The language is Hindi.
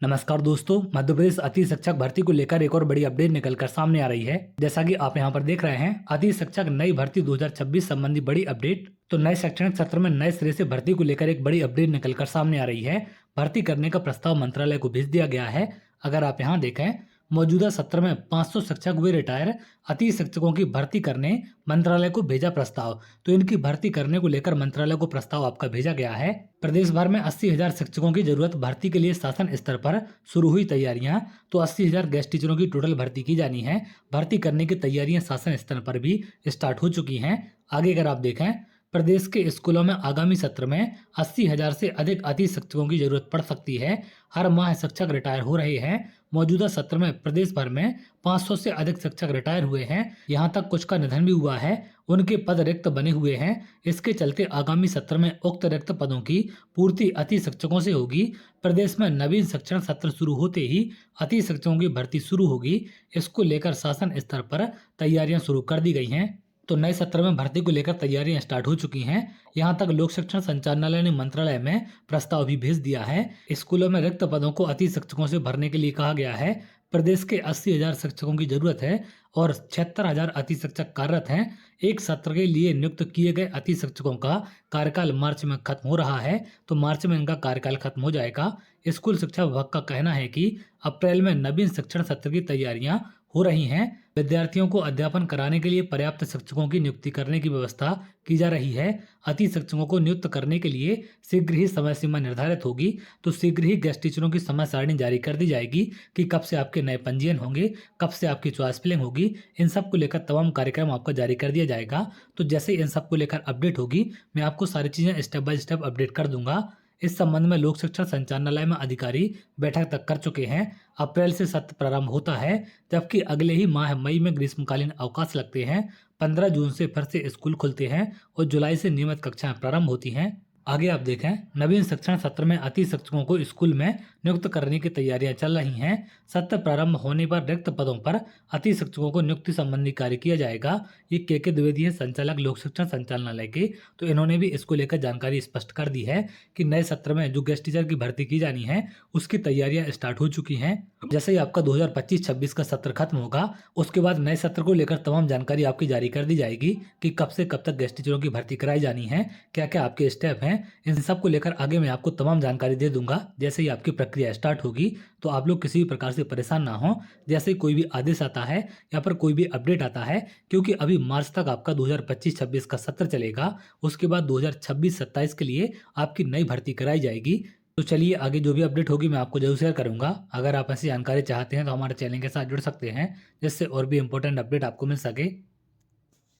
नमस्कार दोस्तों, मध्य प्रदेश अति शिक्षक भर्ती को लेकर एक और बड़ी अपडेट निकलकर सामने आ रही है। जैसा कि आप यहां पर देख रहे हैं, अति शिक्षक नई भर्ती 2026 संबंधी बड़ी अपडेट। तो नए शैक्षणिक सत्र में नए सिरे से भर्ती को लेकर एक बड़ी अपडेट निकलकर सामने आ रही है। भर्ती करने का प्रस्ताव मंत्रालय को भेज दिया गया है। अगर आप यहाँ देखें, मौजूदा सत्र में 500 शिक्षक हुए रिटायर, अति शिक्षकों की भर्ती करने मंत्रालय को भेजा प्रस्ताव। तो इनकी भर्ती करने को लेकर मंत्रालय को प्रस्ताव आपका भेजा गया है। प्रदेश भर में 80,000 शिक्षकों की जरूरत भर्ती के लिए शासन स्तर पर शुरू हुई तैयारियां। तो 80,000 गेस्ट टीचरों की टोटल भर्ती की जानी है। भर्ती करने की तैयारियां शासन स्तर पर भी स्टार्ट हो चुकी हैं। आगे अगर आप देखें, प्रदेश के स्कूलों में आगामी सत्र में 80,000 से अधिक अति शिक्षकों की जरूरत पड़ सकती है। हर माह शिक्षक रिटायर हो रहे हैं। मौजूदा सत्र में प्रदेश भर में 500 से अधिक शिक्षक रिटायर हुए हैं। यहां तक कुछ का निधन भी हुआ है। उनके पद रिक्त बने हुए हैं। इसके चलते आगामी सत्र में उक्त रिक्त पदों की पूर्ति अति शिक्षकों से होगी। प्रदेश में नवीन शिक्षण सत्र शुरू होते ही अति शिक्षकों की भर्ती शुरू होगी। इसको लेकर शासन स्तर पर तैयारियां शुरू कर दी गई हैं। तो नए सत्र में भर्ती को लेकर तैयारियां स्टार्ट हो चुकी हैं। यहां तक लोक शिक्षण संचालनालय ने मंत्रालय में प्रस्ताव भी भेज दिया है। स्कूलों में रिक्त पदों को अति शिक्षकों से भरने के लिए कहा गया है। प्रदेश के 80,000 शिक्षकों की जरूरत है और 76,000 अति शिक्षक कार्यरत हैं। एक सत्र के लिए नियुक्त किए गए अति शिक्षकों का कार्यकाल मार्च में खत्म हो रहा है। तो मार्च में इनका कार्यकाल खत्म हो जाएगा। स्कूल शिक्षा विभाग का कहना है कि अप्रैल में नवीन शिक्षण सत्र की तैयारियां हो रही हैं। विद्यार्थियों को अध्यापन कराने के लिए पर्याप्त शिक्षकों की नियुक्ति करने की व्यवस्था की जा रही है। अति शिक्षकों को नियुक्त करने के लिए शीघ्र ही समय सीमा निर्धारित होगी। तो शीघ्र ही गेस्ट टीचरों की समय सारणी जारी कर दी जाएगी कि कब से आपके नए पंजीयन होंगे, कब से आपकी चॉइस फिलिंग होगी। इन सब को लेकर तमाम कार्यक्रम आपको जारी कर दिया जाएगा। तो जैसे इन सब को लेकर अपडेट होगी, मैं आपको सारी चीजें स्टेप बाय स्टेप अपडेट कर दूंगा। इस संबंध में लोक शिक्षण संचालनालय में अधिकारी बैठक तक कर चुके हैं। अप्रैल से सत्र प्रारंभ होता है, जबकि अगले ही माह मई में ग्रीष्मकालीन अवकाश लगते हैं। 15 जून से फिर से स्कूल खुलते हैं और जुलाई से नियमित कक्षाएं प्रारंभ होती हैं। आगे आप देखें, नवीन शिक्षण सत्र में अति शिक्षकों को स्कूल में नियुक्त करने की तैयारियां चल रही हैं। सत्र प्रारंभ होने पर रिक्त पदों पर अति शिक्षकों को नियुक्ति संबंधी कार्य किया जाएगा। ये के द्विवेदी है, संचालक लोक शिक्षण संचालनालय के। तो इन्होंने भी इसको लेकर जानकारी स्पष्ट कर दी है कि नए सत्र में जो गेस्ट टीचर की भर्ती की जानी है उसकी तैयारियां स्टार्ट हो चुकी हैं। जैसे ही आपका 2025-26 का सत्र खत्म होगा, उसके बाद नए सत्र को लेकर तमाम जानकारी आपकी जारी कर दी जाएगी कि कब से कब तक गेस्ट टीचरों की भर्ती कराई जानी है, क्या क्या आपके स्टेप हैं। इन सब को लेकर आगे मैं आपको तमाम जानकारी दे दूंगा जैसे ही आपकी प्रक्रिया स्टार्ट होगी। तो आप लोग किसी भी प्रकार से परेशान ना हो। जैसे कोई भी आदेश आता है या फिर कोई भी अपडेट आता है, क्योंकि अभी मार्च तक आपका 2025-26 का सत्र चलेगा। उसके बाद 2026-27 के लिए आपकी नई भर्ती कराई जाएगी। तो चलिए, आगे जो भी अपडेट होगी मैं आपको जरूर शेयर करूंगा। अगर आप ऐसी जानकारी चाहते हैं तो हमारे चैनल के साथ जुड़ सकते हैं, जिससे और भी इंपॉर्टेंट अपडेट आपको मिल सके।